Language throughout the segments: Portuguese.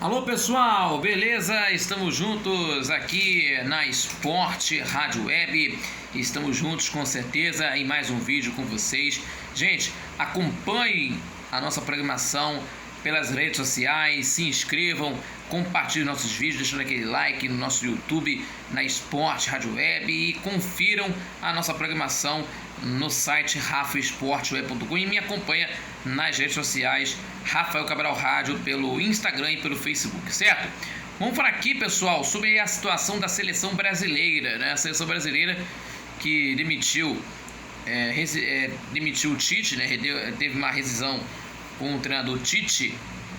Alô pessoal, beleza? Estamos juntos aqui na Esporte Rádio Web. Estamos juntos com certeza em mais um vídeo com vocês. Gente, acompanhem a nossa programação pelas redes sociais, se inscrevam, compartilhem nossos vídeos, deixando aquele like no nosso YouTube, na Esporte Rádio Web, e confiram a nossa programação no site rafaesporteweb.com e me acompanha nas redes sociais Rafael Cabral Rádio pelo Instagram e pelo Facebook, certo? Vamos falar aqui, pessoal, sobre a situação da seleção brasileira, né? A seleção brasileira que demitiu o Tite, né? Teve uma rescisão com o treinador Tite,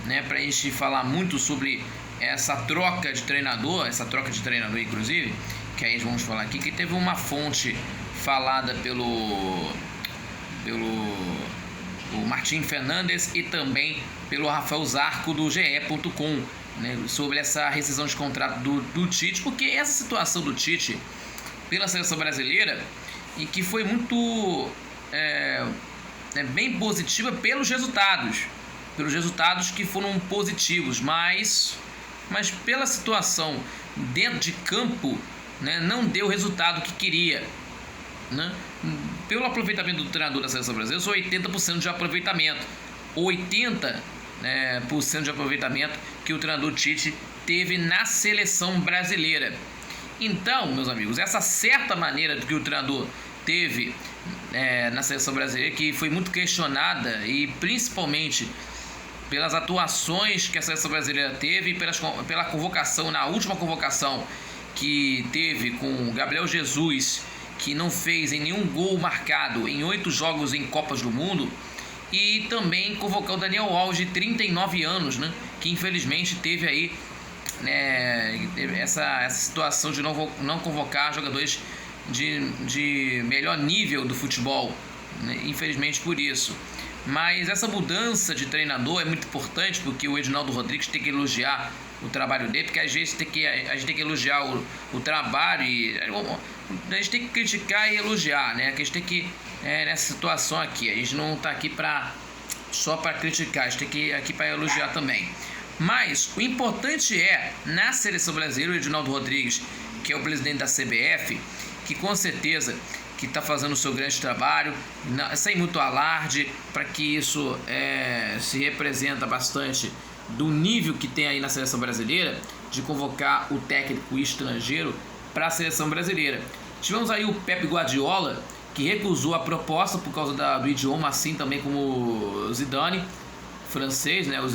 né? Pra gente falar muito sobre essa troca de treinador, inclusive, que aí vamos falar aqui, que teve uma fonte falada pelo o Martim Fernandes e também pelo Rafael Zarco do ge.com, né, sobre essa rescisão de contrato do Tite, porque essa situação do Tite pela seleção brasileira, e que foi muito bem positiva pelos resultados que foram positivos, mas pela situação dentro de campo, né, não deu o resultado que queria, né? Pelo aproveitamento do treinador da seleção brasileira, são 80% de aproveitamento, 80% de aproveitamento que o treinador Tite teve na seleção brasileira. Então, meus amigos, essa certa maneira que o treinador teve na seleção brasileira, que foi muito questionada, e principalmente pelas atuações que a seleção brasileira teve, pela convocação, na última convocação que teve com o Gabriel Jesus, que não fez em nenhum gol marcado em 8 jogos em Copas do Mundo, e também convocar o Daniel Alves, de 39 anos, né, que infelizmente teve aí essa situação de não convocar jogadores de melhor nível do futebol, né, infelizmente por isso. Mas essa mudança de treinador é muito importante, porque o Edinaldo Rodrigues tem que elogiar o trabalho dele, porque às vezes a gente tem que elogiar o trabalho, e a gente tem que criticar e elogiar, né? Que a gente tem que, nessa situação aqui, a gente não está aqui só para criticar, a gente tem que ir aqui para elogiar também. Mas o importante na seleção brasileira, o Edinaldo Rodrigues, que é o presidente da CBF, que com certeza que está fazendo o seu grande trabalho, sem muito alarde, para que isso se representa bastante do nível que tem aí na seleção brasileira, de convocar o técnico estrangeiro para a seleção brasileira. Tivemos aí o Pep Guardiola, que recusou a proposta por causa do idioma, assim também como o Zidane, francês, né? o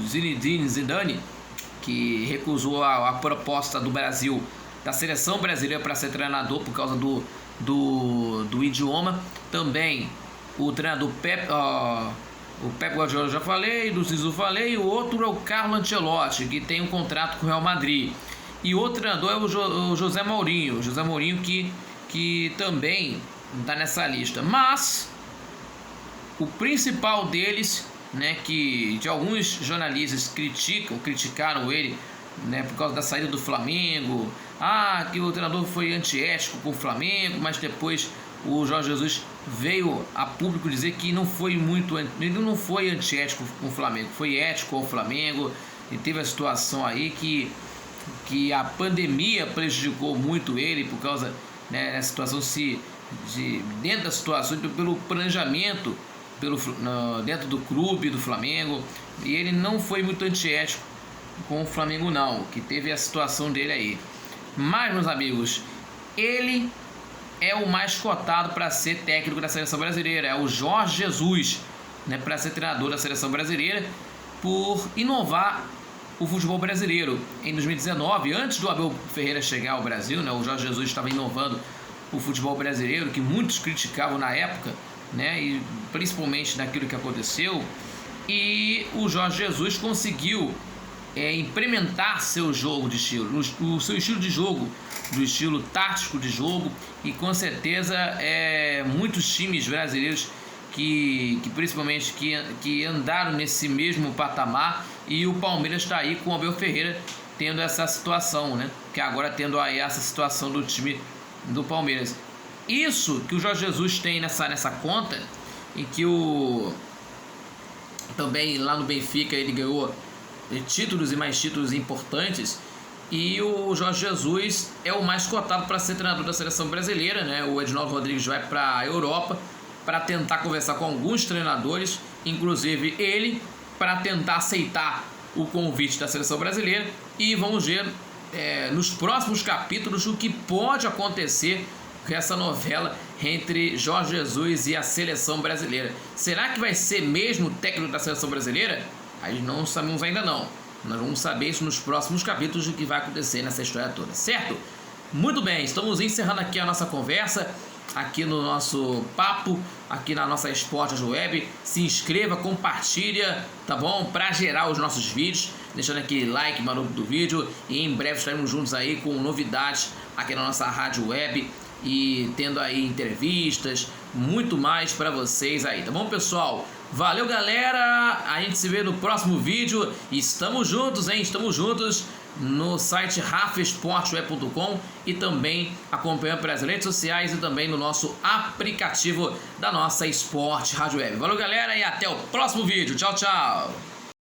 Zinedine Zidane, que recusou a proposta do Brasil, da seleção brasileira, para ser treinador por causa do idioma. Também o treinador o Pep Guardiola, já falei, do Zizou falei, e o outro é o Carlo Ancelotti, que tem um contrato com o Real Madrid. E o outro treinador é o José Mourinho, que também está nessa lista. Mas o principal deles, né, que de alguns jornalistas criticaram ele, né, por causa da saída do Flamengo, que o treinador foi antiético com o Flamengo, mas depois o Jorge Jesus veio a público dizer que ele não foi antiético com o Flamengo, foi ético com o Flamengo, e teve a situação aí que a pandemia prejudicou muito ele, por causa, né, da situação dentro da situação, pelo planejamento dentro do clube do Flamengo, e ele não foi muito antiético com o Flamengo não, que teve a situação dele aí. Mas, meus amigos, ele é o mais cotado para ser técnico da seleção brasileira, é o Jorge Jesus, né, para ser treinador da seleção brasileira, por inovar o futebol brasileiro. Em 2019, antes do Abel Ferreira chegar ao Brasil, né, o Jorge Jesus estava inovando o futebol brasileiro, que muitos criticavam na época, né, e principalmente naquilo que aconteceu, e o Jorge Jesus conseguiu implementar seu jogo de estilo, o seu estilo de jogo, do estilo tático de jogo, e com certeza muitos times brasileiros que principalmente que andaram nesse mesmo patamar, e o Palmeiras está aí com o Abel Ferreira tendo essa situação, né? Que agora tendo aí essa situação do time do Palmeiras. Isso que o Jorge Jesus tem nessa conta, em que o Também lá no Benfica ele ganhou títulos e mais títulos importantes. E o Jorge Jesus é o mais cotado para ser treinador da seleção brasileira, né? O Edinaldo Rodrigues vai para a Europa para tentar conversar com alguns treinadores, inclusive ele, para tentar aceitar o convite da seleção brasileira. E vamos ver nos próximos capítulos o que pode acontecer com essa novela entre Jorge Jesus e a seleção brasileira. Será que vai ser mesmo o técnico da seleção brasileira? Aí não sabemos ainda não. Nós vamos saber isso nos próximos capítulos, o que vai acontecer nessa história toda, certo? Muito bem, estamos encerrando aqui a nossa conversa, aqui no nosso papo, aqui na nossa Esportes Web. Se inscreva, compartilha, tá bom? Para gerar os nossos vídeos, deixando aquele like maroto do vídeo. E em breve estaremos juntos aí com novidades aqui na nossa rádio web e tendo aí entrevistas, muito mais para vocês aí, tá bom, pessoal? Valeu, galera, a gente se vê no próximo vídeo. Estamos juntos, hein? Estamos juntos no site rafesportweb.com e também acompanhando pelas redes sociais e também no nosso aplicativo da nossa Esporte Rádio Web. Valeu, galera, e até o próximo vídeo. Tchau, tchau!